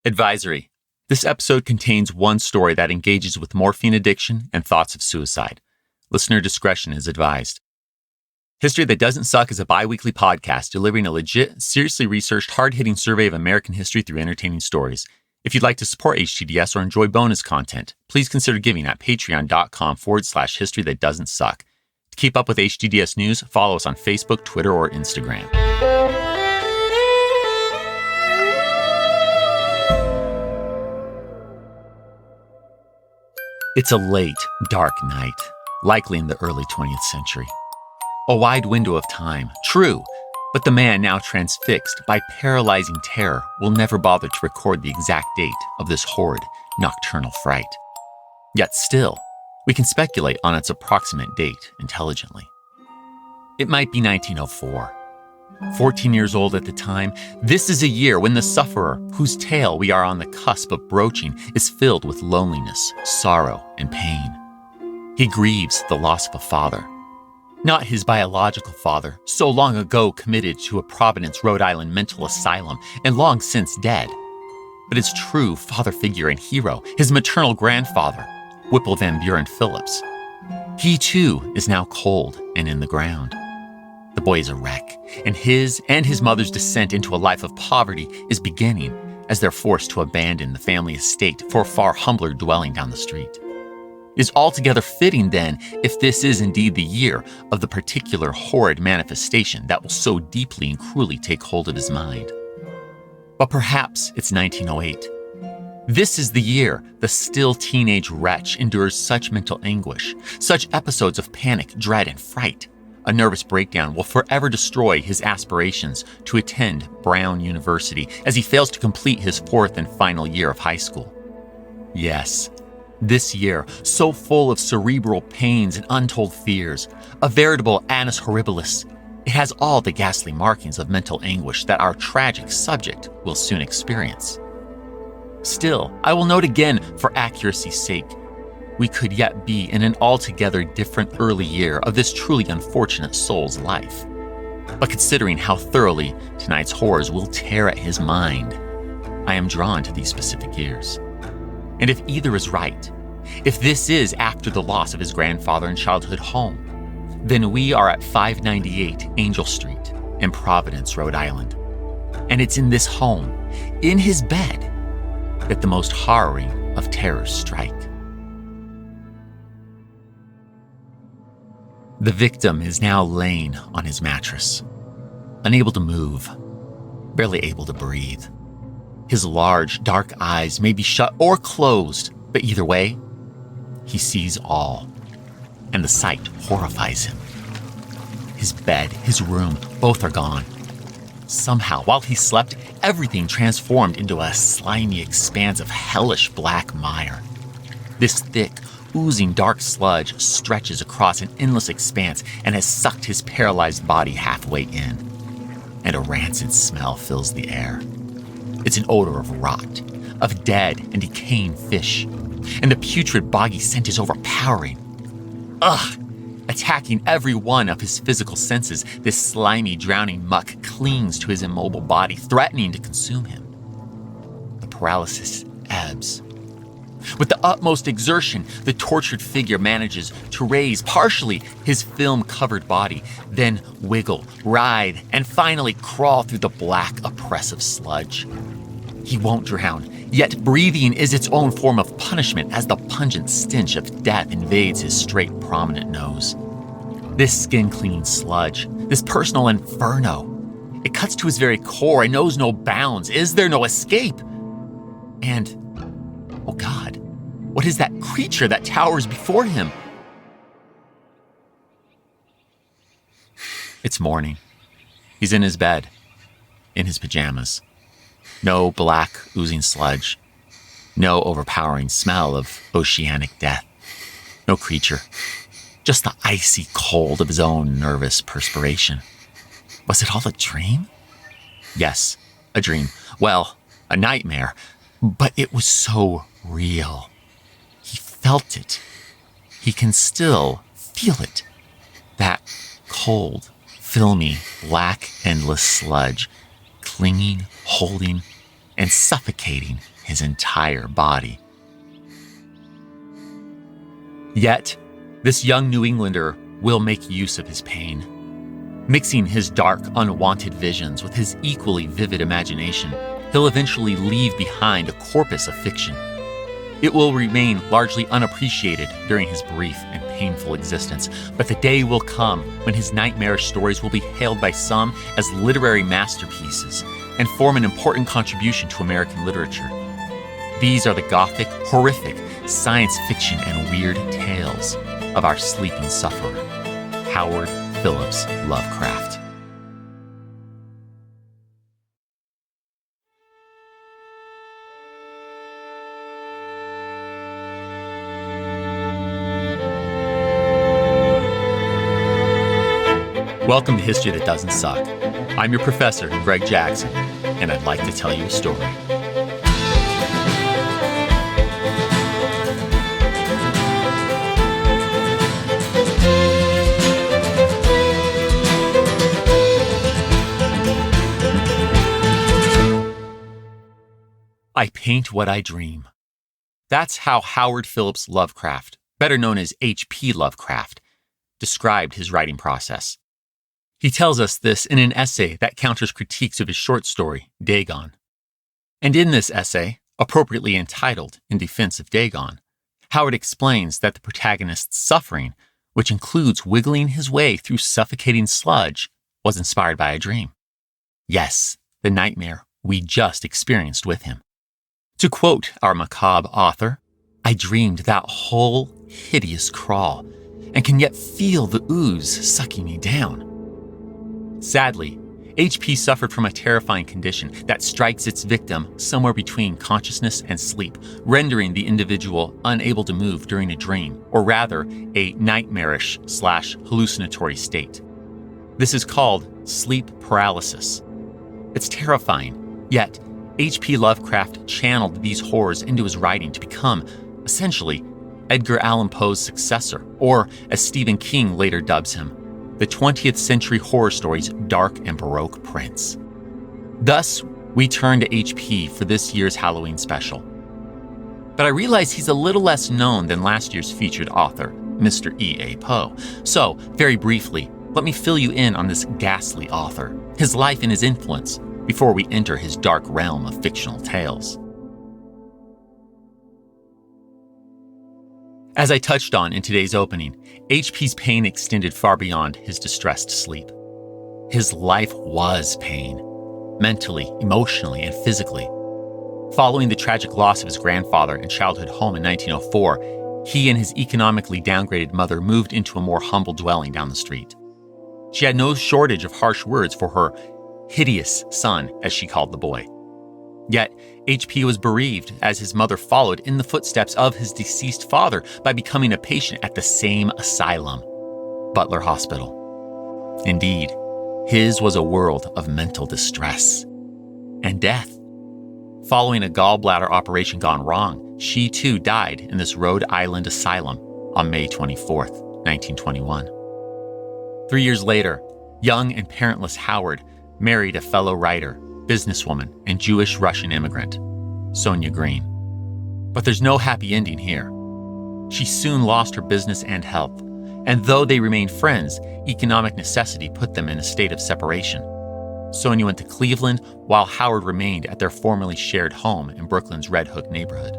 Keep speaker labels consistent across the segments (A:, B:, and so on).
A: Advisory. This episode contains one story that engages with morphine addiction and thoughts of suicide. Listener discretion is advised. History That Doesn't Suck is a bi-weekly podcast delivering a legit, seriously researched, hard-hitting survey of American history through entertaining stories. If you'd like to support HTDS or enjoy bonus content, please consider giving at patreon.com/history that doesn't suck. To keep up with HTDS news, follow us on Facebook, Twitter, or Instagram. It's a late, dark night, likely in the early 20th century. A wide window of time, true, but the man now transfixed by paralyzing terror will never bother to record the exact date of this horrid nocturnal fright. Yet still, we can speculate on its approximate date intelligently. It might be 1904. 14 years old at the time, this is a year when the sufferer, whose tale we are on the cusp of broaching, is filled with loneliness, sorrow, and pain. He grieves the loss of a father. Not his biological father, so long ago committed to a Providence, Rhode Island mental asylum and long since dead, but his true father figure and hero, his maternal grandfather, Whipple Van Buren Phillips. He too is now cold and in the ground. The boy is a wreck, and his mother's descent into a life of poverty is beginning as they're forced to abandon the family estate for a far humbler dwelling down the street. It is altogether fitting, then, if this is indeed the year of the particular horrid manifestation that will so deeply and cruelly take hold of his mind. But perhaps it's 1908. This is the year the still teenage wretch endures such mental anguish, such episodes of panic, dread, and fright. A nervous breakdown will forever destroy his aspirations to attend Brown University as he fails to complete his fourth and final year of high school. Yes, this year, so full of cerebral pains and untold fears, a veritable annus horribilis, it has all the ghastly markings of mental anguish that our tragic subject will soon experience. Still, I will note again, for accuracy's sake, we could yet be in an altogether different early year of this truly unfortunate soul's life. But considering how thoroughly tonight's horrors will tear at his mind, I am drawn to these specific years. And if either is right, if this is after the loss of his grandfather and childhood home, then we are at 598 Angel Street in Providence, Rhode Island. And it's in this home, in his bed, that the most harrowing of terrors strike. The victim is now laying on his mattress, unable to move, barely able to breathe. His large, dark eyes may be shut or closed, but either way, he sees all, and the sight horrifies him. His bed, his room, both are gone. Somehow, while he slept, everything transformed into a slimy expanse of hellish black mire. This thick, oozing dark sludge stretches across an endless expanse and has sucked his paralyzed body halfway in, and a rancid smell fills the air. It's an odor of rot, of dead and decaying fish, and the putrid boggy scent is overpowering. Ugh! Attacking every one of his physical senses, this slimy, drowning muck clings to his immobile body, threatening to consume him. The paralysis ebbs. With the utmost exertion, the tortured figure manages to raise partially his film-covered body, then wiggle, writhe, and finally crawl through the black, oppressive sludge. He won't drown, yet breathing is its own form of punishment as the pungent stench of death invades his straight, prominent nose. This skin-cleaning sludge, this personal inferno, it cuts to his very core and knows no bounds. Is there no escape? And oh God, what is that creature that towers before him? It's morning. He's in his bed, in his pajamas. No black, oozing sludge. No overpowering smell of oceanic death. No creature. Just the icy cold of his own nervous perspiration. Was it all a dream? Yes, a dream. Well, a nightmare. But it was so real. He felt it. He can still feel it. That cold, filmy, black, endless sludge, clinging, holding, and suffocating his entire body. Yet, this young New Englander will make use of his pain. Mixing his dark, unwanted visions with his equally vivid imagination, he'll eventually leave behind a corpus of fiction. It will remain largely unappreciated during his brief and painful existence, but the day will come when his nightmarish stories will be hailed by some as literary masterpieces and form an important contribution to American literature. These are the gothic, horrific, science fiction and weird tales of our sleeping sufferer, Howard Phillips Lovecraft. Welcome to History That Doesn't Suck. I'm your professor, Greg Jackson, and I'd like to tell you a story. I paint what I dream. That's how Howard Phillips Lovecraft, better known as H.P. Lovecraft, described his writing process. He tells us this in an essay that counters critiques of his short story, Dagon. And in this essay, appropriately entitled In Defense of Dagon, Howard explains that the protagonist's suffering, which includes wiggling his way through suffocating sludge, was inspired by a dream. Yes, the nightmare we just experienced with him. To quote our macabre author, I dreamed that whole hideous crawl and can yet feel the ooze sucking me down. Sadly, H.P. suffered from a terrifying condition that strikes its victim somewhere between consciousness and sleep, rendering the individual unable to move during a dream, or rather, a nightmarish/hallucinatory state. This is called sleep paralysis. It's terrifying, yet H.P. Lovecraft channeled these horrors into his writing to become, essentially, Edgar Allan Poe's successor, or as Stephen King later dubs him, the 20th-century horror story's dark and baroque prince. Thus, we turn to H.P. for this year's Halloween special. But I realize he's a little less known than last year's featured author, Mr. E.A. Poe. So, very briefly, let me fill you in on this ghastly author, his life and his influence, before we enter his dark realm of fictional tales. As I touched on in today's opening, H.P.'s pain extended far beyond his distressed sleep. His life was pain, mentally, emotionally, and physically. Following the tragic loss of his grandfather and childhood home in 1904, he and his economically downgraded mother moved into a more humble dwelling down the street. She had no shortage of harsh words for her hideous son, as she called the boy. Yet, H.P. was bereaved as his mother followed in the footsteps of his deceased father by becoming a patient at the same asylum, Butler Hospital. Indeed, his was a world of mental distress and death. Following a gallbladder operation gone wrong, she too died in this Rhode Island asylum on May 24th, 1921. 3 years later, young and parentless Howard married a fellow writer, businesswoman, and Jewish Russian immigrant, Sonia Green. But there's no happy ending here. She soon lost her business and health, and though they remained friends, economic necessity put them in a state of separation. Sonia went to Cleveland, while Howard remained at their formerly shared home in Brooklyn's Red Hook neighborhood.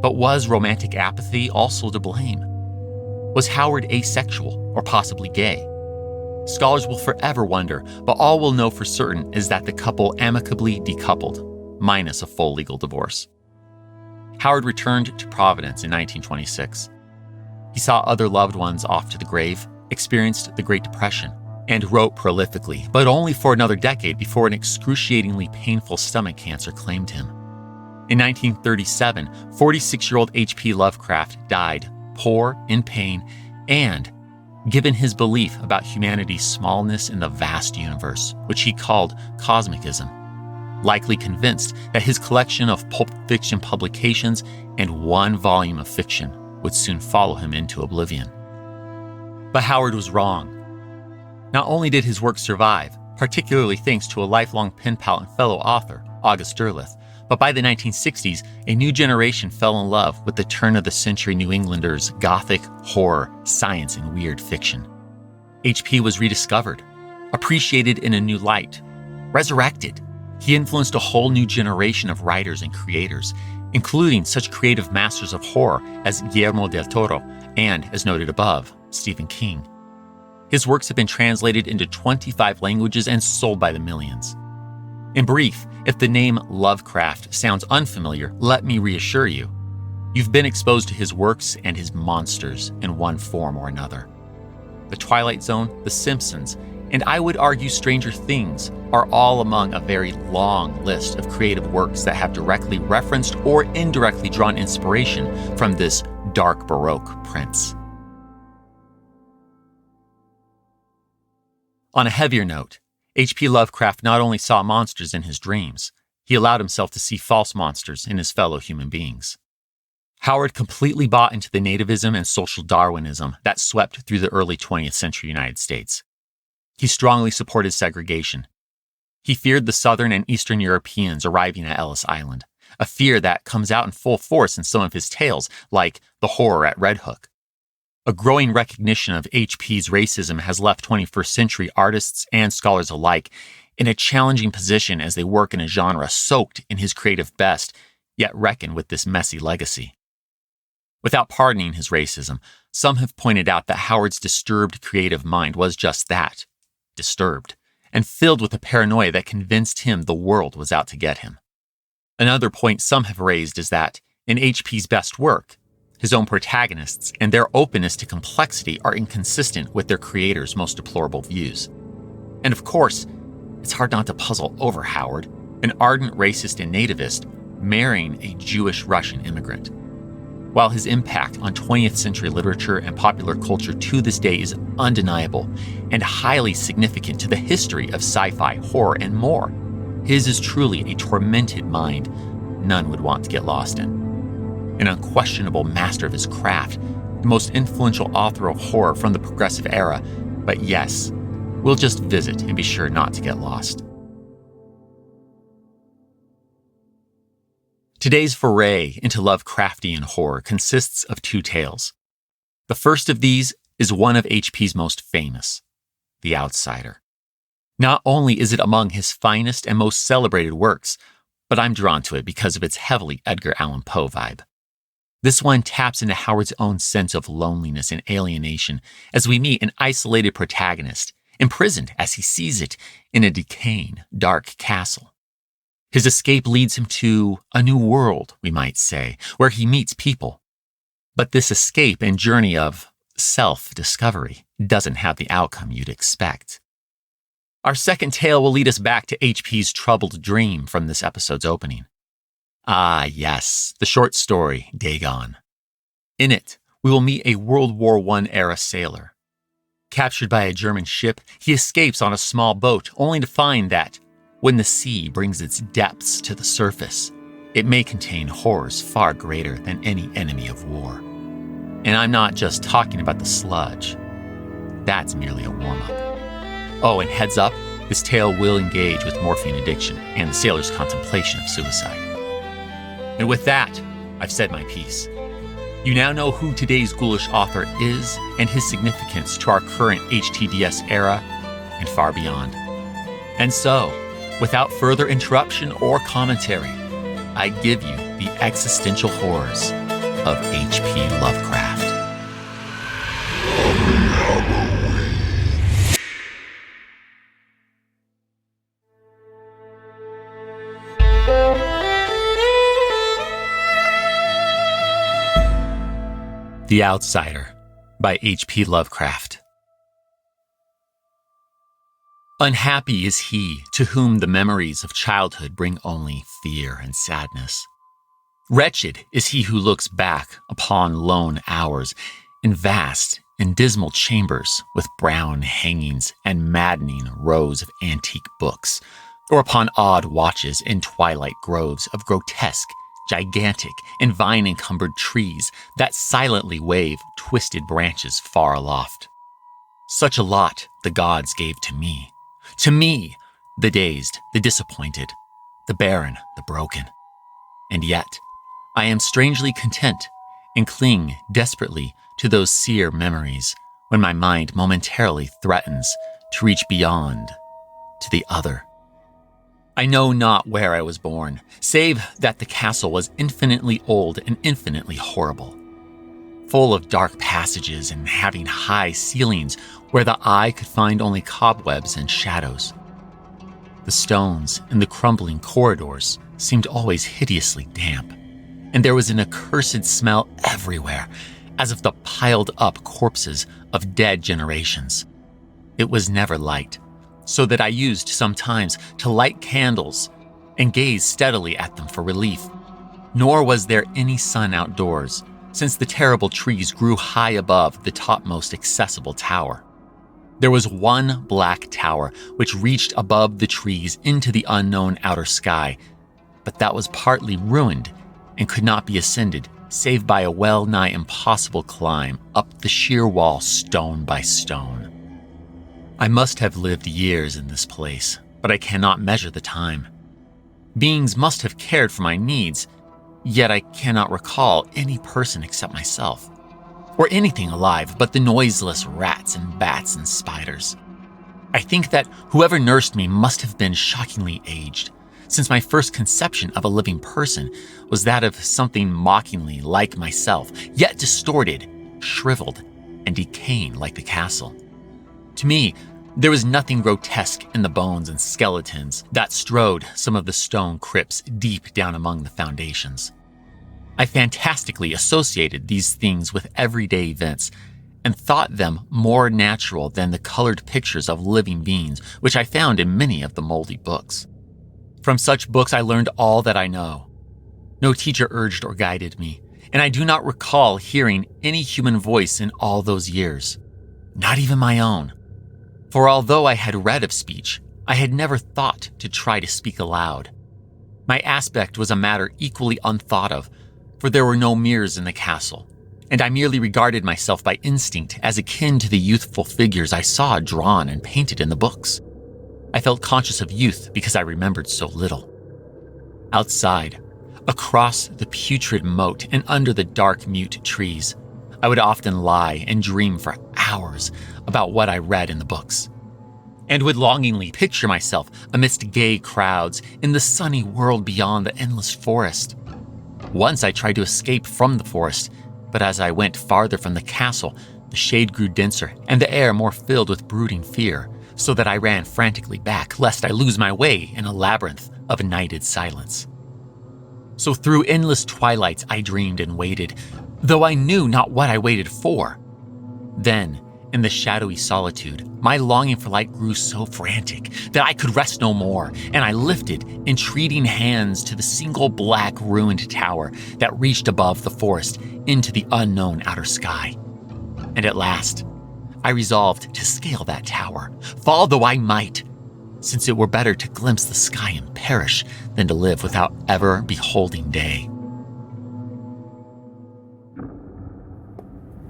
A: But was romantic apathy also to blame? Was Howard asexual or possibly gay? Scholars will forever wonder, but all we'll know for certain is that the couple amicably decoupled, minus a full legal divorce. Howard returned to Providence in 1926. He saw other loved ones off to the grave, experienced the Great Depression, and wrote prolifically, but only for another decade before an excruciatingly painful stomach cancer claimed him. In 1937, 46-year-old H.P. Lovecraft died, poor, in pain, and given his belief about humanity's smallness in the vast universe, which he called cosmicism, likely convinced that his collection of pulp fiction publications and one volume of fiction would soon follow him into oblivion. But Howard was wrong. Not only did his work survive, particularly thanks to a lifelong pen pal and fellow author, August Derleth, But by the 1960s, a new generation fell in love with the turn-of-the-century New Englanders' gothic, horror, science, and weird fiction. H.P. was rediscovered, appreciated in a new light, resurrected. He influenced a whole new generation of writers and creators, including such creative masters of horror as Guillermo del Toro and, as noted above, Stephen King. His works have been translated into 25 languages and sold by the millions. In brief, if the name Lovecraft sounds unfamiliar, let me reassure you. You've been exposed to his works and his monsters in one form or another. The Twilight Zone, The Simpsons, and I would argue Stranger Things are all among a very long list of creative works that have directly referenced or indirectly drawn inspiration from this dark Baroque prince. On a heavier note, H.P. Lovecraft not only saw monsters in his dreams, he allowed himself to see false monsters in his fellow human beings. Howard completely bought into the nativism and social Darwinism that swept through the early 20th century United States. He strongly supported segregation. He feared the Southern and Eastern Europeans arriving at Ellis Island, a fear that comes out in full force in some of his tales, like The Horror at Red Hook. A growing recognition of H.P.'s racism has left 21st century artists and scholars alike in a challenging position as they work in a genre soaked in his creative best, yet reckon with this messy legacy. Without pardoning his racism, some have pointed out that Howard's disturbed creative mind was just that, disturbed, and filled with a paranoia that convinced him the world was out to get him. Another point some have raised is that, in H.P.'s best work, his own protagonists and their openness to complexity are inconsistent with their creator's most deplorable views. And of course, it's hard not to puzzle over Howard, an ardent racist and nativist, marrying a Jewish Russian immigrant. While his impact on 20th century literature and popular culture to this day is undeniable and highly significant to the history of sci-fi, horror, and more, his is truly a tormented mind none would want to get lost in. An unquestionable master of his craft, the most influential author of horror from the progressive era, but yes, we'll just visit and be sure not to get lost. Today's foray into Lovecraftian horror consists of two tales. The first of these is one of H.P.'s most famous, The Outsider. Not only is it among his finest and most celebrated works, but I'm drawn to it because of its heavily Edgar Allan Poe vibe. This one taps into Howard's own sense of loneliness and alienation as we meet an isolated protagonist, imprisoned as he sees it in a decaying, dark castle. His escape leads him to a new world, we might say, where he meets people. But this escape and journey of self-discovery doesn't have the outcome you'd expect. Our second tale will lead us back to H.P.'s troubled dream from this episode's opening. Ah, yes, the short story, Dagon. In it, we will meet a World War I era sailor. Captured by a German ship, he escapes on a small boat, only to find that, when the sea brings its depths to the surface, it may contain horrors far greater than any enemy of war. And I'm not just talking about the sludge. That's merely a warm-up. Oh, and heads up, this tale will engage with morphine addiction and the sailor's contemplation of suicide. And with that, I've said my piece. You now know who today's ghoulish author is and his significance to our current HTDS era and far beyond. And so, without further interruption or commentary, I give you the existential horrors of H.P. Lovecraft. The Outsider by H.P. Lovecraft. Unhappy is he to whom the memories of childhood bring only fear and sadness. Wretched is he who looks back upon lone hours in vast and dismal chambers with brown hangings and maddening rows of antique books, or upon odd watches in twilight groves of grotesque, gigantic, and vine-encumbered trees that silently wave twisted branches far aloft. Such a lot the gods gave to me, the dazed, the disappointed, the barren, the broken. And yet, I am strangely content and cling desperately to those sear memories when my mind momentarily threatens to reach beyond to the other. I know not where I was born, save that the castle was infinitely old and infinitely horrible, full of dark passages and having high ceilings where the eye could find only cobwebs and shadows. The stones in the crumbling corridors seemed always hideously damp, and there was an accursed smell everywhere, as of the piled-up corpses of dead generations. It was never light, so that I used sometimes to light candles and gaze steadily at them for relief. Nor was there any sun outdoors, since the terrible trees grew high above the topmost accessible tower. There was one black tower which reached above the trees into the unknown outer sky, but that was partly ruined and could not be ascended save by a well-nigh impossible climb up the sheer wall stone by stone. I must have lived years in this place, but I cannot measure the time. Beings must have cared for my needs, yet I cannot recall any person except myself, or anything alive but the noiseless rats and bats and spiders. I think that whoever nursed me must have been shockingly aged, since my first conception of a living person was that of something mockingly like myself, yet distorted, shriveled, and decaying like the castle. To me, there was nothing grotesque in the bones and skeletons that strode some of the stone crypts deep down among the foundations. I fantastically associated these things with everyday events and thought them more natural than the colored pictures of living beings which I found in many of the moldy books. From such books I learned all that I know. No teacher urged or guided me, and I do not recall hearing any human voice in all those years, not even my own. For although I had read of speech, I had never thought to try to speak aloud. My aspect was a matter equally unthought of, for there were no mirrors in the castle, and I merely regarded myself by instinct as akin to the youthful figures I saw drawn and painted in the books. I felt conscious of youth because I remembered so little. Outside, across the putrid moat and under the dark mute trees, I would often lie and dream for hours about what I read in the books, and would longingly picture myself amidst gay crowds in the sunny world beyond the endless forest. Once I tried to escape from the forest, but as I went farther from the castle, the shade grew denser and the air more filled with brooding fear, so that I ran frantically back lest I lose my way in a labyrinth of nighted silence. So through endless twilights I dreamed and waited, though I knew not what I waited for. Then, in the shadowy solitude, my longing for light grew so frantic that I could rest no more, and I lifted entreating hands to the single black ruined tower that reached above the forest into the unknown outer sky. And at last, I resolved to scale that tower, fall though I might, since it were better to glimpse the sky and perish than to live without ever beholding day.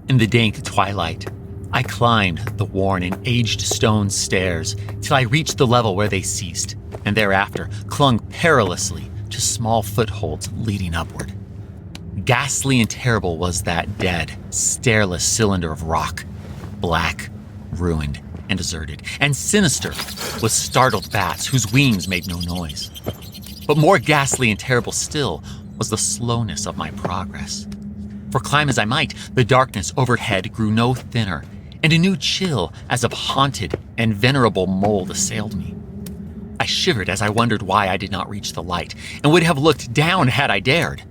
A: In the dank twilight, I climbed the worn and aged stone stairs till I reached the level where they ceased, and thereafter clung perilously to small footholds leading upward. Ghastly and terrible was that dead, stairless cylinder of rock, black, ruined, and deserted, and sinister with startled bats whose wings made no noise. But more ghastly and terrible still was the slowness of my progress. For climb as I might, the darkness overhead grew no thinner, and a new chill as of haunted and venerable mold assailed me. I shivered as I wondered why I did not reach the light, and would have looked down had I dared.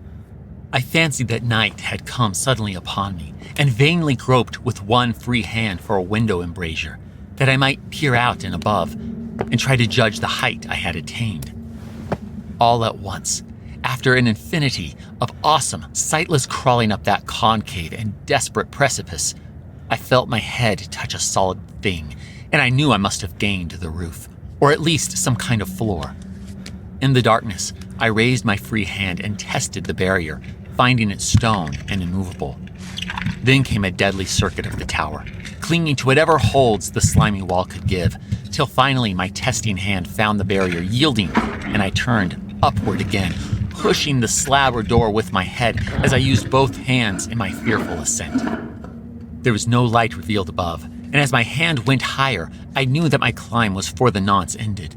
A: I fancied that night had come suddenly upon me, and vainly groped with one free hand for a window embrasure, that I might peer out and above, and try to judge the height I had attained. All at once, after an infinity of awesome, sightless crawling up that concave and desperate precipice, I felt my head touch a solid thing, and I knew I must have gained the roof, or at least some kind of floor. In the darkness, I raised my free hand and tested the barrier, finding it stone and immovable. Then came a deadly circuit of the tower, clinging to whatever holds the slimy wall could give, till finally my testing hand found the barrier yielding, and I turned upward again, pushing the slab or door with my head as I used both hands in my fearful ascent. There was no light revealed above, and as my hand went higher, I knew that my climb was for the nonce ended.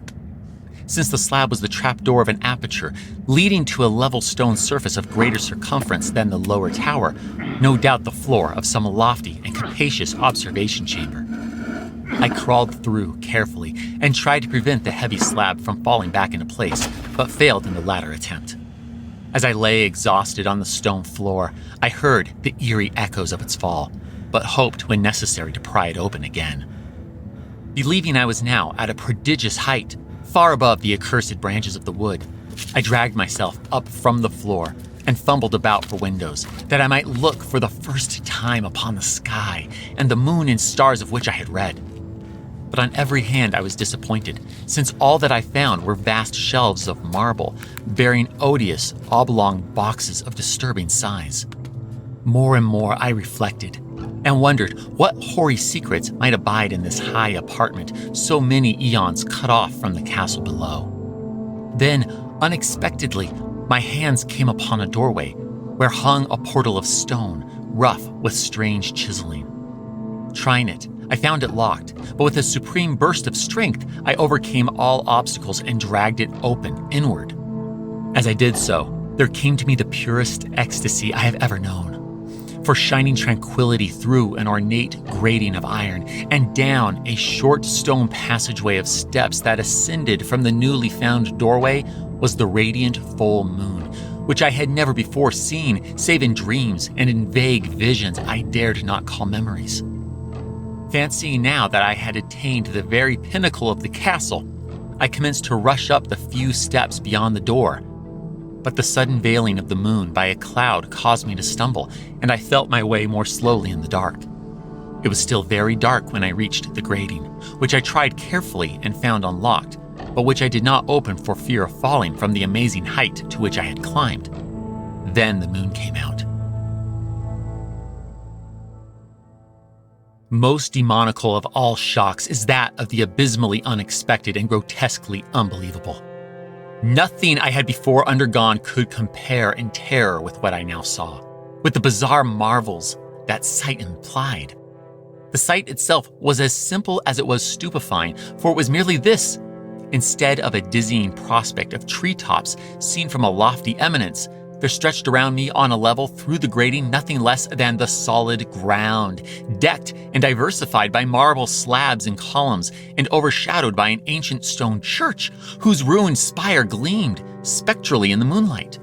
A: Since the slab was the trapdoor of an aperture leading to a level stone surface of greater circumference than the lower tower, no doubt the floor of some lofty and capacious observation chamber. I crawled through carefully and tried to prevent the heavy slab from falling back into place, but failed in the latter attempt. As I lay exhausted on the stone floor, I heard the eerie echoes of its fall, but hoped when necessary to pry it open again. Believing I was now at a prodigious height, far above the accursed branches of the wood, I dragged myself up from the floor and fumbled about for windows, that I might look for the first time upon the sky and the moon and stars of which I had read. But on every hand I was disappointed, since all that I found were vast shelves of marble, bearing odious, oblong boxes of disturbing size. More and more I reflected, and wondered what hoary secrets might abide in this high apartment so many eons cut off from the castle below. Then, unexpectedly, my hands came upon a doorway where hung a portal of stone, rough with strange chiseling. Trying it, I found it locked, but with a supreme burst of strength, I overcame all obstacles and dragged it open inward. As I did so, there came to me the purest ecstasy I have ever known. For shining tranquility through an ornate grating of iron and down a short stone passageway of steps that ascended from the newly found doorway was the radiant full moon, which I had never before seen save in dreams and in vague visions I dared not call memories. Fancying now that I had attained the very pinnacle of the castle, I commenced to rush up the few steps beyond the door. But the sudden veiling of the moon by a cloud caused me to stumble, and I felt my way more slowly in the dark. It was still very dark when I reached the grating, which I tried carefully and found unlocked, but which I did not open for fear of falling from the amazing height to which I had climbed. Then the moon came out. Most demoniacal of all shocks is that of the abysmally unexpected and grotesquely unbelievable. Nothing I had before undergone could compare in terror with what I now saw, with the bizarre marvels that sight implied. The sight itself was as simple as it was stupefying, for it was merely this. Instead of a dizzying prospect of treetops seen from a lofty eminence, there stretched around me on a level through the grating nothing less than the solid ground, decked and diversified by marble slabs and columns, and overshadowed by an ancient stone church, whose ruined spire gleamed spectrally in the moonlight.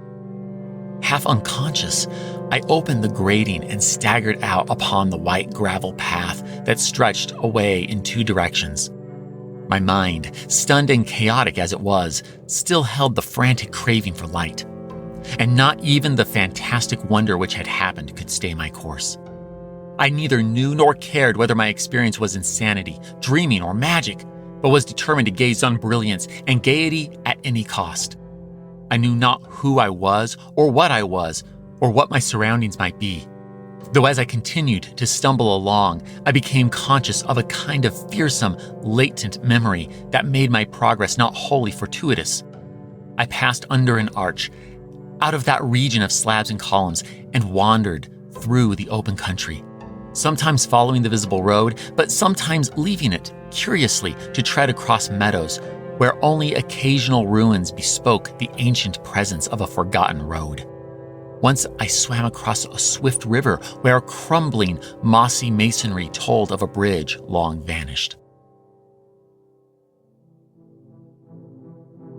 A: Half unconscious, I opened the grating and staggered out upon the white gravel path that stretched away in two directions. My mind, stunned and chaotic as it was, still held the frantic craving for light. And not even the fantastic wonder which had happened could stay my course. I neither knew nor cared whether my experience was insanity, dreaming, or magic, but was determined to gaze on brilliance and gaiety at any cost. I knew not who I was, or what my surroundings might be. Though as I continued to stumble along, I became conscious of a kind of fearsome, latent memory that made my progress not wholly fortuitous. I passed under an arch, out of that region of slabs and columns, and wandered through the open country, sometimes following the visible road, but sometimes leaving it, curiously, to tread across meadows, where only occasional ruins bespoke the ancient presence of a forgotten road. Once I swam across a swift river where crumbling, mossy masonry told of a bridge long vanished.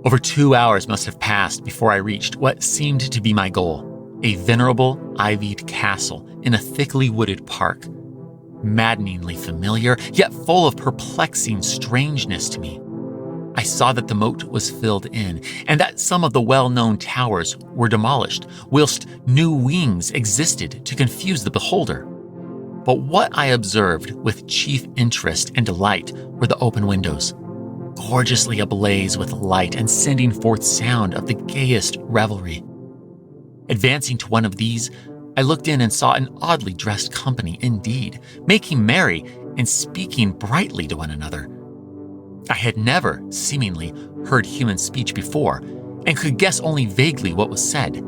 A: Over 2 hours must have passed before I reached what seemed to be my goal, a venerable, ivied castle in a thickly wooded park. Maddeningly familiar, yet full of perplexing strangeness to me. I saw that the moat was filled in, and that some of the well-known towers were demolished, whilst new wings existed to confuse the beholder. But what I observed with chief interest and delight were the open windows, gorgeously ablaze with light and sending forth sound of the gayest revelry. Advancing to one of these, I looked in and saw an oddly dressed company indeed, making merry and speaking brightly to one another. I had never, seemingly, heard human speech before, and could guess only vaguely what was said.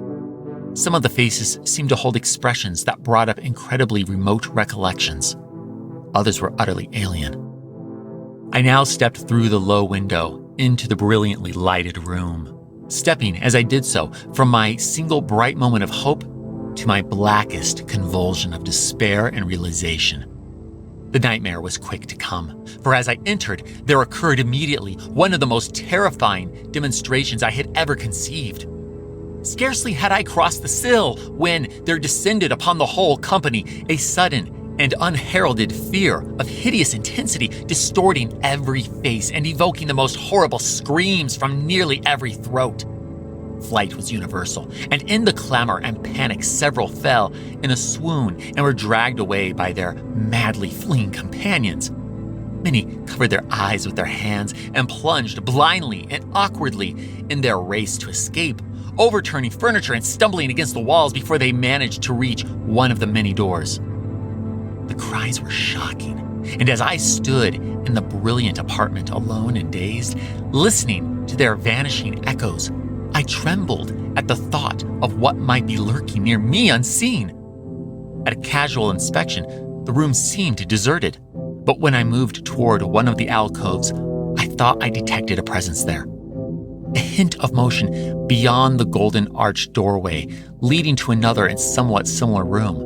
A: Some of the faces seemed to hold expressions that brought up incredibly remote recollections. Others were utterly alien. I now stepped through the low window into the brilliantly lighted room, stepping as I did so from my single bright moment of hope to my blackest convulsion of despair and realization. The nightmare was quick to come, for as I entered, there occurred immediately one of the most terrifying demonstrations I had ever conceived. Scarcely had I crossed the sill when there descended upon the whole company a sudden and unheralded fear of hideous intensity, distorting every face and evoking the most horrible screams from nearly every throat. Flight was universal, and in the clamor and panic several fell in a swoon and were dragged away by their madly fleeing companions. Many covered their eyes with their hands and plunged blindly and awkwardly in their race to escape, overturning furniture and stumbling against the walls before they managed to reach one of the many doors. The cries were shocking, and as I stood in the brilliant apartment alone and dazed, listening to their vanishing echoes, I trembled at the thought of what might be lurking near me unseen. At a casual inspection, the room seemed deserted, but when I moved toward one of the alcoves, I thought I detected a presence there. A hint of motion beyond the golden arched doorway, leading to another and somewhat similar room.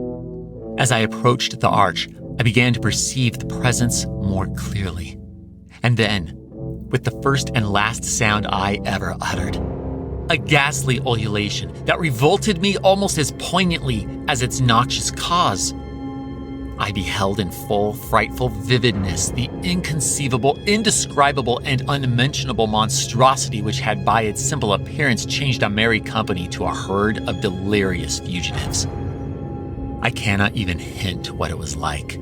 A: As I approached the arch, I began to perceive the presence more clearly. And then, with the first and last sound I ever uttered, a ghastly ululation that revolted me almost as poignantly as its noxious cause. I beheld in full, frightful vividness the inconceivable, indescribable, and unmentionable monstrosity which had by its simple appearance changed a merry company to a herd of delirious fugitives. I cannot even hint what it was like,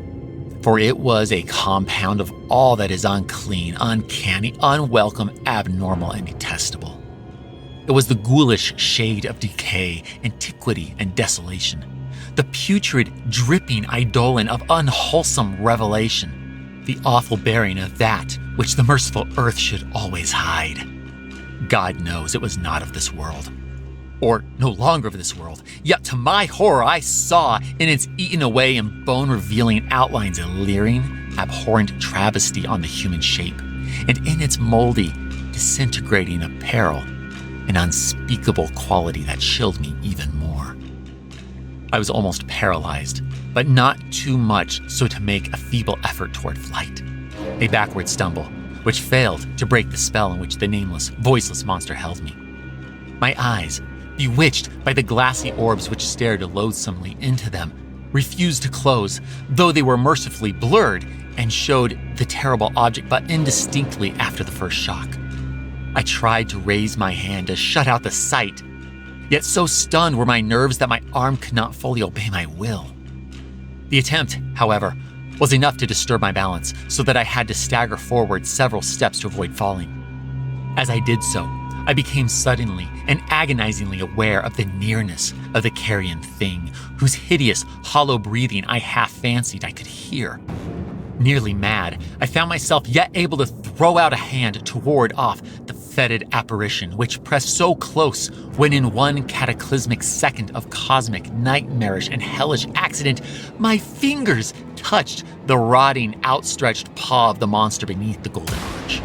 A: for it was a compound of all that is unclean, uncanny, unwelcome, abnormal, and detestable. It was the ghoulish shade of decay, antiquity, and desolation, the putrid, dripping eidolon of unwholesome revelation, the awful bearing of that which the merciful earth should always hide. God knows it was not of this world, or no longer of this world, yet to my horror I saw in its eaten away and bone-revealing outlines a leering, abhorrent travesty on the human shape, and in its moldy, disintegrating apparel, an unspeakable quality that chilled me even more. I was almost paralyzed, but not too much so to make a feeble effort toward flight. A backward stumble, which failed to break the spell in which the nameless, voiceless monster held me. My eyes, bewitched by the glassy orbs which stared loathsomely into them, refused to close, though they were mercifully blurred and showed the terrible object but indistinctly after the first shock. I tried to raise my hand to shut out the sight, yet so stunned were my nerves that my arm could not fully obey my will. The attempt, however, was enough to disturb my balance, so that I had to stagger forward several steps to avoid falling. As I did so, I became suddenly and agonizingly aware of the nearness of the carrion thing, whose hideous, hollow breathing I half fancied I could hear. Nearly mad, I found myself yet able to throw out a hand to ward off the fetid apparition which pressed so close when in one cataclysmic second of cosmic, nightmarish, and hellish accident, my fingers touched the rotting, outstretched paw of the monster beneath the golden arch.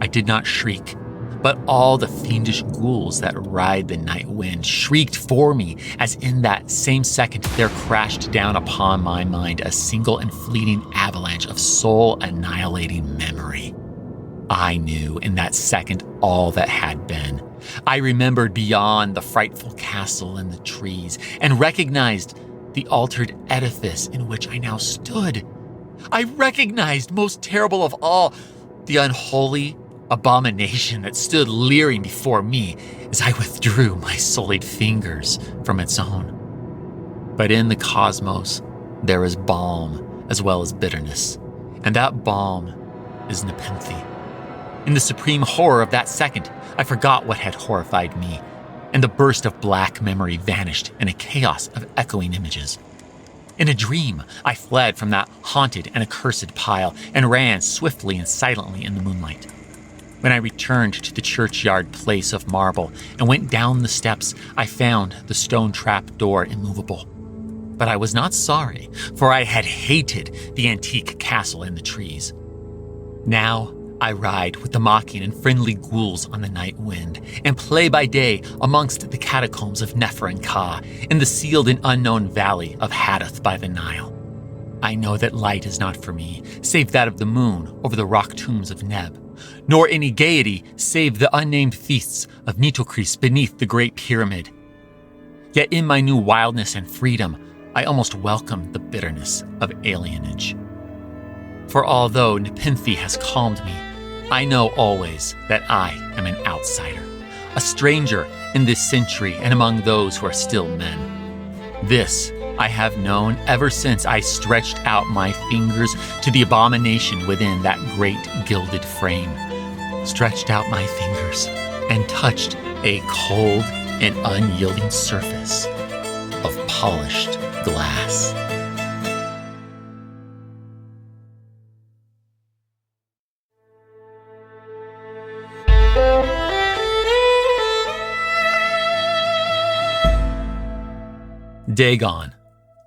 A: I did not shriek, but all the fiendish ghouls that ride the night wind shrieked for me as in that same second there crashed down upon my mind a single and fleeting avalanche of soul-annihilating memory. I knew in that second all that had been. I remembered beyond the frightful castle and the trees, and recognized the altered edifice in which I now stood. I recognized, most terrible of all, the unholy abomination that stood leering before me as I withdrew my sullied fingers from its own. But in the cosmos, there is balm as well as bitterness, and that balm is nepenthe. In the supreme horror of that second, I forgot what had horrified me, and the burst of black memory vanished in a chaos of echoing images. In a dream, I fled from that haunted and accursed pile and ran swiftly and silently in the moonlight. When I returned to the churchyard place of marble and went down the steps, I found the stone trap door immovable. But I was not sorry, for I had hated the antique castle in the trees. Now I ride with the mocking and friendly ghouls on the night wind, and play by day amongst the catacombs of Nefer and Ka in the sealed and unknown valley of Hadath by the Nile. I know that light is not for me, save that of the moon over the rock tombs of Neb, nor any gaiety save the unnamed feasts of Nitocris beneath the Great Pyramid. Yet in my new wildness and freedom, I almost welcome the bitterness of alienage. For although Nepenthe has calmed me, I know always that I am an outsider, a stranger in this century and among those who are still men. This I have known ever since I stretched out my fingers to the abomination within that great gilded frame, stretched out my fingers and touched a cold and unyielding surface of polished glass. Dagon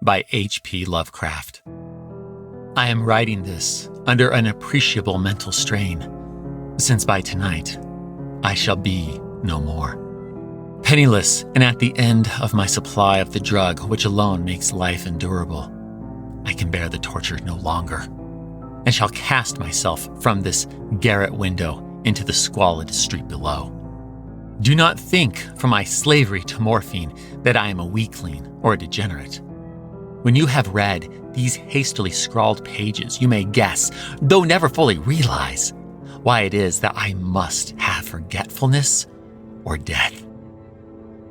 A: by H.P. Lovecraft. I am writing this under an appreciable mental strain, since by tonight I shall be no more. Penniless and at the end of my supply of the drug which alone makes life endurable, I can bear the torture no longer, and shall cast myself from this garret window into the squalid street below. Do not think from my slavery to morphine that I am a weakling or a degenerate. When you have read these hastily scrawled pages, you may guess, though never fully realize, why it is that I must have forgetfulness or death.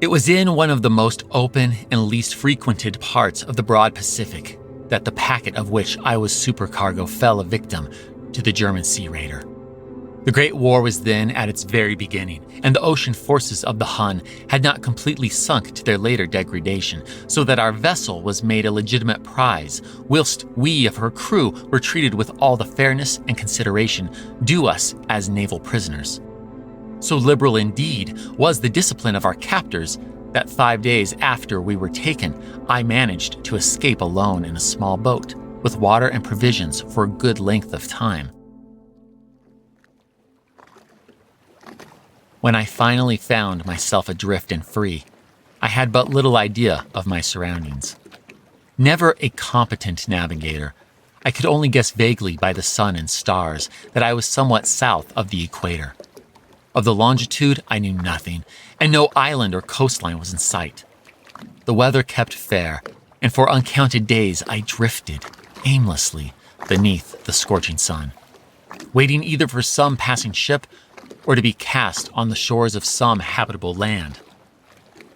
A: It was in one of the most open and least frequented parts of the broad Pacific that the packet of which I was supercargo fell a victim to the German sea raider. The Great War was then at its very beginning, and the ocean forces of the Hun had not completely sunk to their later degradation, so that our vessel was made a legitimate prize, whilst we of her crew were treated with all the fairness and consideration due us as naval prisoners. So liberal indeed was the discipline of our captors that 5 days after we were taken, I managed to escape alone in a small boat, with water and provisions for a good length of time. When I finally found myself adrift and free, I had but little idea of my surroundings. Never a competent navigator, I could only guess vaguely by the sun and stars that I was somewhat south of the equator. Of the longitude, I knew nothing, and no island or coastline was in sight. The weather kept fair, and for uncounted days I drifted aimlessly beneath the scorching sun, waiting either for some passing ship or to be cast on the shores of some habitable land.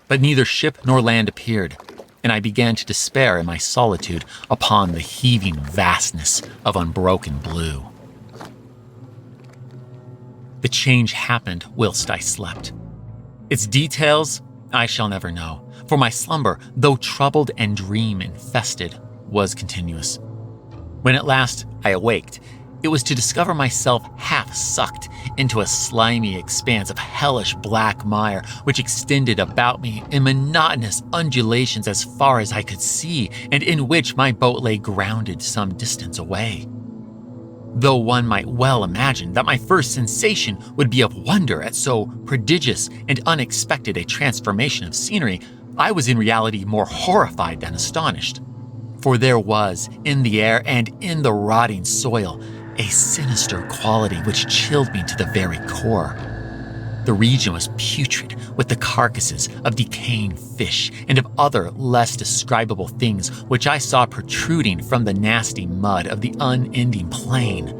A: But neither ship nor land appeared, and I began to despair in my solitude upon the heaving vastness of unbroken blue. The change happened whilst I slept. Its details I shall never know, for my slumber, though troubled and dream-infested, was continuous. When at last I awaked, it was to discover myself half-sucked into a slimy expanse of hellish black mire which extended about me in monotonous undulations as far as I could see, and in which my boat lay grounded some distance away. Though one might well imagine that my first sensation would be of wonder at so prodigious and unexpected a transformation of scenery, I was in reality more horrified than astonished. For there was, in the air and in the rotting soil, a sinister quality which chilled me to the very core. The region was putrid with the carcasses of decaying fish and of other less describable things which I saw protruding from the nasty mud of the unending plain.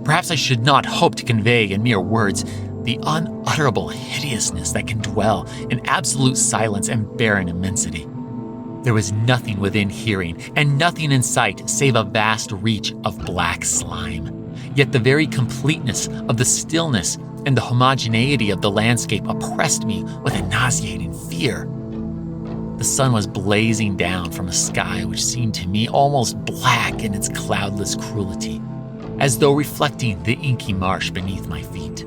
A: Perhaps I should not hope to convey in mere words the unutterable hideousness that can dwell in absolute silence and barren immensity. There was nothing within hearing and nothing in sight save a vast reach of black slime. Yet the very completeness of the stillness and the homogeneity of the landscape oppressed me with a nauseating fear. The sun was blazing down from a sky which seemed to me almost black in its cloudless cruelty, as though reflecting the inky marsh beneath my feet.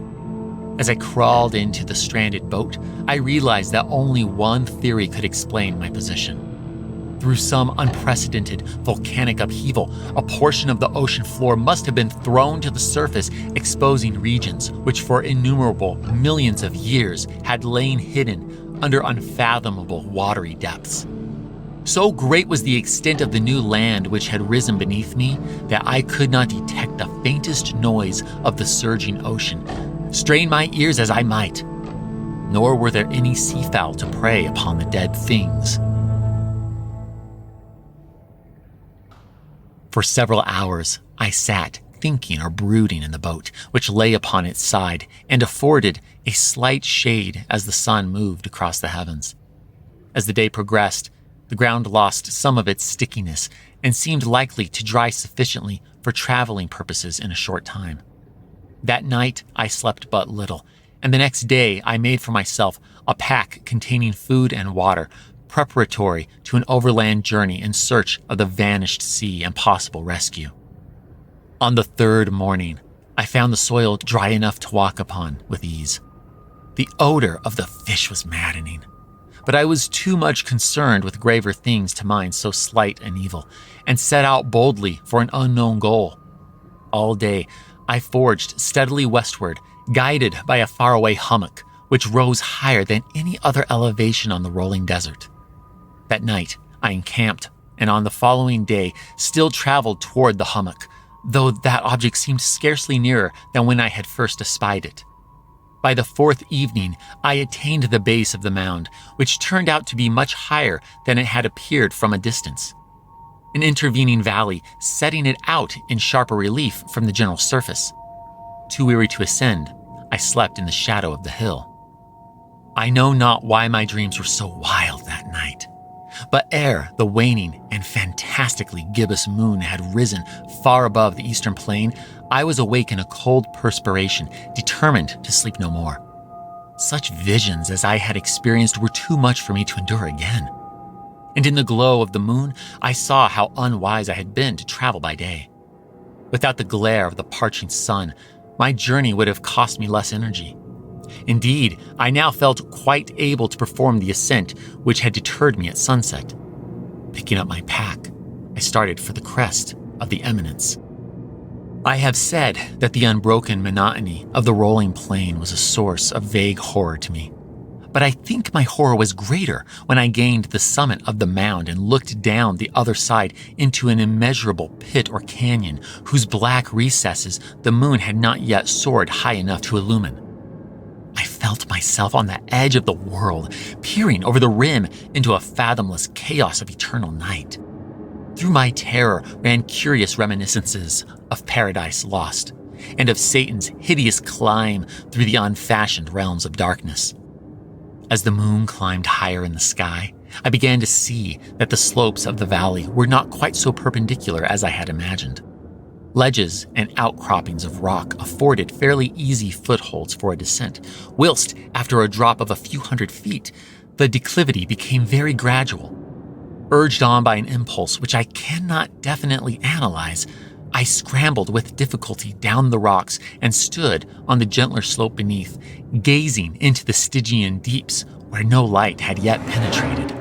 A: As I crawled into the stranded boat, I realized that only one theory could explain my position. Through some unprecedented volcanic upheaval, a portion of the ocean floor must have been thrown to the surface, exposing regions which for innumerable millions of years had lain hidden under unfathomable watery depths. So great was the extent of the new land which had risen beneath me that I could not detect the faintest noise of the surging ocean, strain my ears as I might. Nor were there any seafowl to prey upon the dead things. For several hours, I sat thinking or brooding in the boat, which lay upon its side and afforded a slight shade as the sun moved across the heavens. As the day progressed, the ground lost some of its stickiness and seemed likely to dry sufficiently for traveling purposes in a short time. That night, I slept but little, and the next day I made for myself a pack containing food and water, preparatory to an overland journey in search of the vanished sea and possible rescue. On the third morning, I found the soil dry enough to walk upon with ease. The odor of the fish was maddening, but I was too much concerned with graver things to mind so slight an evil, and set out boldly for an unknown goal. All day, I forged steadily westward, guided by a faraway hummock, which rose higher than any other elevation on the rolling desert. That night, I encamped, and on the following day still traveled toward the hummock, though that object seemed scarcely nearer than when I had first espied it. By the fourth evening, I attained the base of the mound, which turned out to be much higher than it had appeared from a distance. An intervening valley setting it out in sharper relief from the general surface. Too weary to ascend, I slept in the shadow of the hill. I know not why my dreams were so wild that night. But ere the waning and fantastically gibbous moon had risen far above the eastern plain, I was awake in a cold perspiration, determined to sleep no more. Such visions as I had experienced were too much for me to endure again. And in the glow of the moon, I saw how unwise I had been to travel by day. Without the glare of the parching sun, my journey would have cost me less energy. Indeed, I now felt quite able to perform the ascent which had deterred me at sunset. Picking up my pack, I started for the crest of the eminence. I have said that the unbroken monotony of the rolling plain was a source of vague horror to me. But I think my horror was greater when I gained the summit of the mound and looked down the other side into an immeasurable pit or canyon whose black recesses the moon had not yet soared high enough to illumine. I felt myself on the edge of the world, peering over the rim into a fathomless chaos of eternal night. Through my terror ran curious reminiscences of Paradise Lost and of Satan's hideous climb through the unfashioned realms of darkness. As the moon climbed higher in the sky, I began to see that the slopes of the valley were not quite so perpendicular as I had imagined. Ledges and outcroppings of rock afforded fairly easy footholds for a descent, whilst, after a drop of a few hundred feet, the declivity became very gradual. Urged on by an impulse which I cannot definitely analyze, I scrambled with difficulty down the rocks and stood on the gentler slope beneath, gazing into the Stygian deeps where no light had yet penetrated.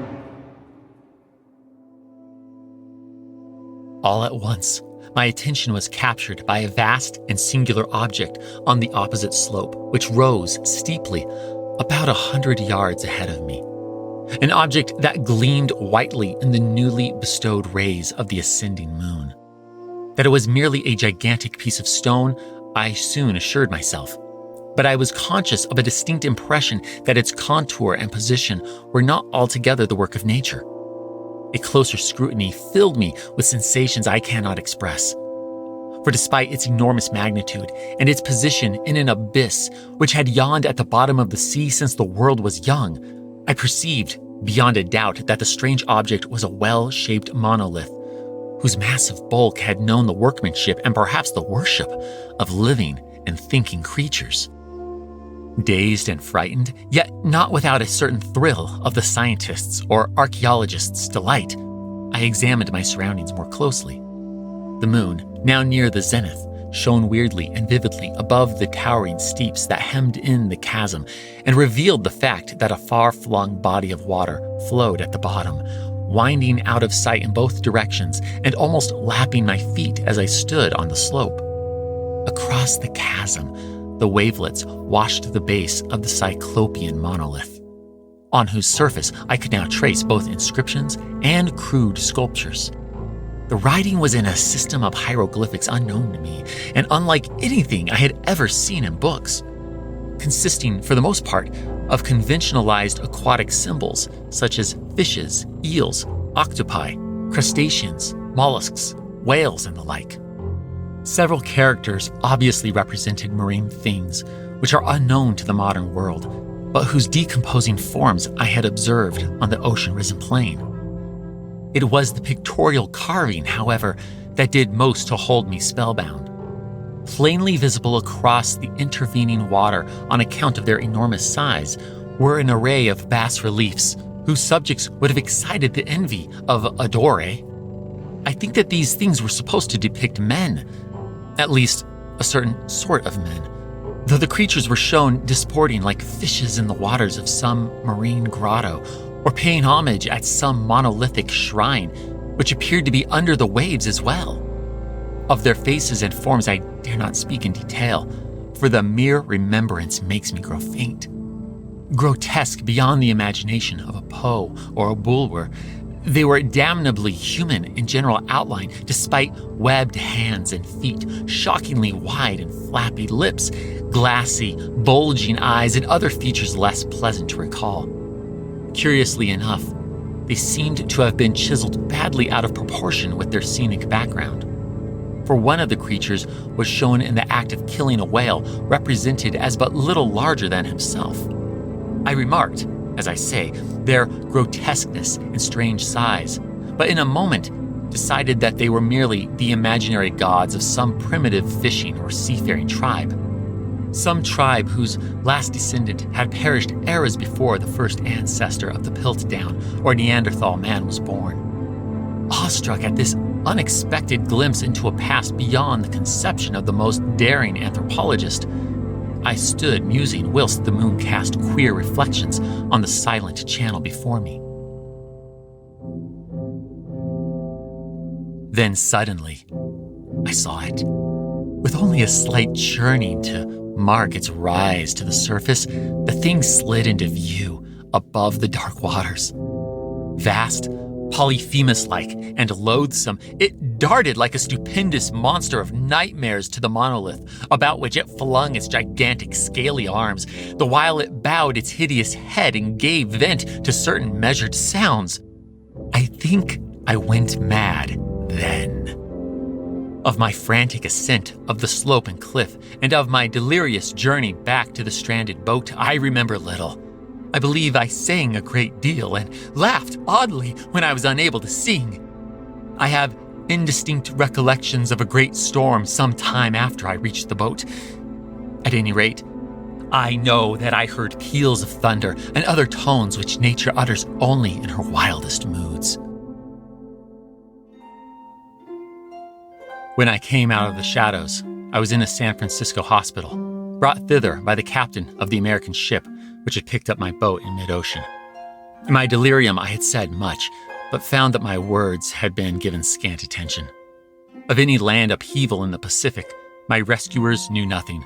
A: All at once, my attention was captured by a vast and singular object on the opposite slope, which rose steeply about 100 yards ahead of me. An object that gleamed whitely in the newly bestowed rays of the ascending moon. That it was merely a gigantic piece of stone, I soon assured myself. But I was conscious of a distinct impression that its contour and position were not altogether the work of nature. A closer scrutiny filled me with sensations I cannot express. For despite its enormous magnitude and its position in an abyss which had yawned at the bottom of the sea since the world was young, I perceived, beyond a doubt, that the strange object was a well-shaped monolith, whose massive bulk had known the workmanship and perhaps the worship of living and thinking creatures. Dazed and frightened, yet not without a certain thrill of the scientist's or archaeologist's delight, I examined my surroundings more closely. The moon, now near the zenith, shone weirdly and vividly above the towering steeps that hemmed in the chasm and revealed the fact that a far-flung body of water flowed at the bottom, winding out of sight in both directions and almost lapping my feet as I stood on the slope. Across the chasm, the wavelets washed the base of the Cyclopean monolith, on whose surface I could now trace both inscriptions and crude sculptures. The writing was in a system of hieroglyphics unknown to me and unlike anything I had ever seen in books, consisting for the most part of conventionalized aquatic symbols such as fishes, eels, octopi, crustaceans, mollusks, whales, and the like. Several characters obviously represented marine things which are unknown to the modern world, but whose decomposing forms I had observed on the ocean-risen plain. It was the pictorial carving, however, that did most to hold me spellbound. Plainly visible across the intervening water on account of their enormous size were an array of bas-reliefs whose subjects would have excited the envy of Adore. I think that these things were supposed to depict men, at least a certain sort of men, though the creatures were shown disporting like fishes in the waters of some marine grotto, or paying homage at some monolithic shrine, which appeared to be under the waves as well. Of their faces and forms I dare not speak in detail, for the mere remembrance makes me grow faint. Grotesque beyond the imagination of a Poe or a Bulwer, they were damnably human in general outline, despite webbed hands and feet, shockingly wide and flappy lips, glassy, bulging eyes, and other features less pleasant to recall. Curiously enough, they seemed to have been chiseled badly out of proportion with their scenic background. For one of the creatures was shown in the act of killing a whale, represented as but little larger than himself. I remarked, as I say, their grotesqueness and strange size, but in a moment decided that they were merely the imaginary gods of some primitive fishing or seafaring tribe. Some tribe whose last descendant had perished eras before the first ancestor of the Piltdown or Neanderthal man was born. Awestruck at this unexpected glimpse into a past beyond the conception of the most daring anthropologist, I stood musing whilst the moon cast queer reflections on the silent channel before me. Then suddenly, I saw it. With only a slight churning to mark its rise to the surface, the thing slid into view above the dark waters. Vast, Polyphemus-like, and loathsome, it darted like a stupendous monster of nightmares to the monolith, about which it flung its gigantic scaly arms, the while it bowed its hideous head and gave vent to certain measured sounds. I think I went mad then. Of my frantic ascent of the slope and cliff, and of my delirious journey back to the stranded boat, I remember little. I believe I sang a great deal and laughed oddly when I was unable to sing. I have indistinct recollections of a great storm some time after I reached the boat. At any rate, I know that I heard peals of thunder and other tones which nature utters only in her wildest moods. When I came out of the shadows, I was in a San Francisco hospital, brought thither by the captain of the American ship which had picked up my boat in mid-ocean. In my delirium, I had said much, but found that my words had been given scant attention. Of any land upheaval in the Pacific, my rescuers knew nothing.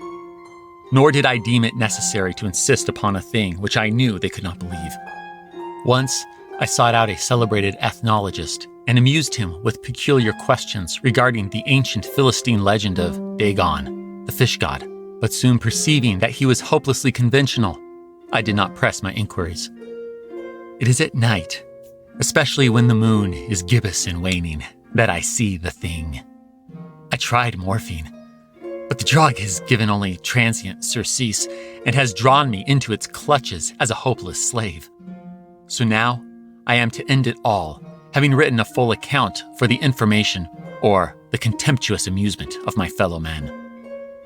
A: Nor did I deem it necessary to insist upon a thing which I knew they could not believe. Once, I sought out a celebrated ethnologist and amused him with peculiar questions regarding the ancient Philistine legend of Dagon, the fish god, but soon perceiving that he was hopelessly conventional, I did not press my inquiries. It is at night, especially when the moon is gibbous and waning, that I see the thing. I tried morphine, but the drug has given only transient surcease and has drawn me into its clutches as a hopeless slave. So now I am to end it all, having written a full account for the information or the contemptuous amusement of my fellow men.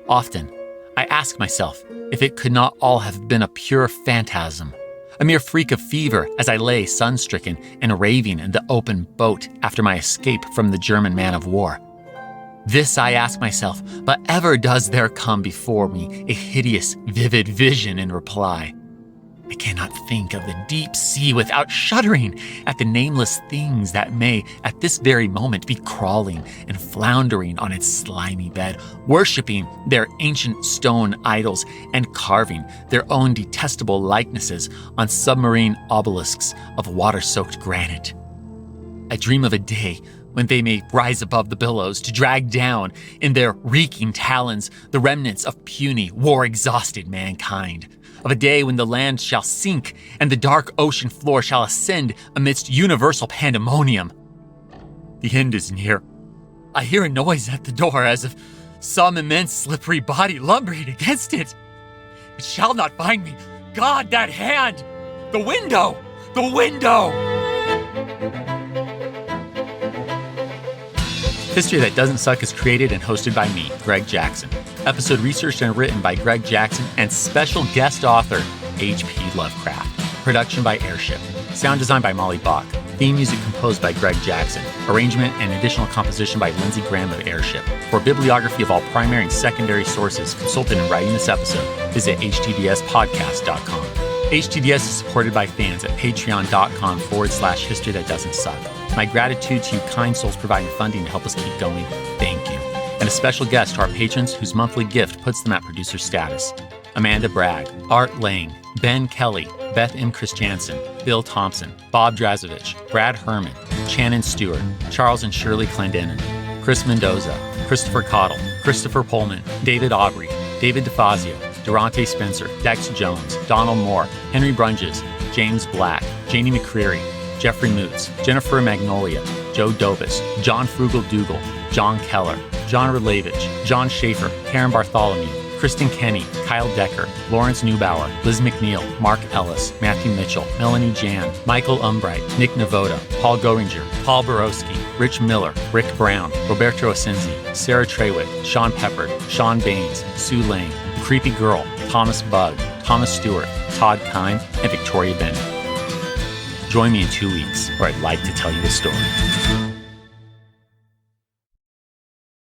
A: Often, I ask myself if it could not all have been a pure phantasm, a mere freak of fever as I lay sun-stricken and raving in the open boat after my escape from the German man of war. This I ask myself, but ever does there come before me a hideous, vivid vision in reply. I cannot think of the deep sea without shuddering at the nameless things that may, at this very moment, be crawling and floundering on its slimy bed, worshipping their ancient stone idols and carving their own detestable likenesses on submarine obelisks of water-soaked granite. I dream of a day when they may rise above the billows to drag down in their reeking talons the remnants of puny, war-exhausted mankind. Of a day when the land shall sink and the dark ocean floor shall ascend amidst universal pandemonium. The end is near. I hear a noise at the door as if some immense slippery body lumbering against it. It shall not find me. God, that hand! The window! The window! History That Doesn't Suck is created and hosted by me, Greg Jackson. Episode researched and written by Greg Jackson and special guest author H.P. Lovecraft. Production by Airship. Sound design by Molly Bach. Theme music composed by Greg Jackson. Arrangement and additional composition by Lindsey Graham of Airship. For bibliography of all primary and secondary sources consulted in writing this episode, visit htdspodcast.com. HTDS is supported by fans at patreon.com/history that doesn't suck. My gratitude to you kind souls providing funding to help us keep going. Thank you. And a special guest to our patrons whose monthly gift puts them at producer status. Amanda Bragg, Art Lang, Ben Kelly, Beth M. Christiansen, Bill Thompson, Bob Drazovich, Brad Herman, Shannon Stewart, Charles and Shirley Clendenin, Chris Mendoza, Christopher Cottle, Christopher Pullman, David Aubrey, David DeFazio, Durante Spencer, Dex Jones, Donald Moore, Henry Brunges, James Black, Janie McCreary, Jeffrey Moots, Jennifer Magnolia, Joe Dobis, John Frugal Dougal, John Keller, John Relevich, John Schaefer, Karen Bartholomew, Kristen Kenny, Kyle Decker, Lawrence Neubauer, Liz McNeil, Mark Ellis, Matthew Mitchell, Melanie Jan, Michael Umbright, Nick Navoda, Paul Goringer, Paul Borowski, Rich Miller, Rick Brown, Roberto Asenzi, Sarah Trewick, Sean Peppard, Sean Baines, Sue Lane, Creepy Girl, Thomas Bugg, Thomas Stewart, Todd Kine, and Victoria Bennett. Join me in 2 weeks where I'd like to tell you a story.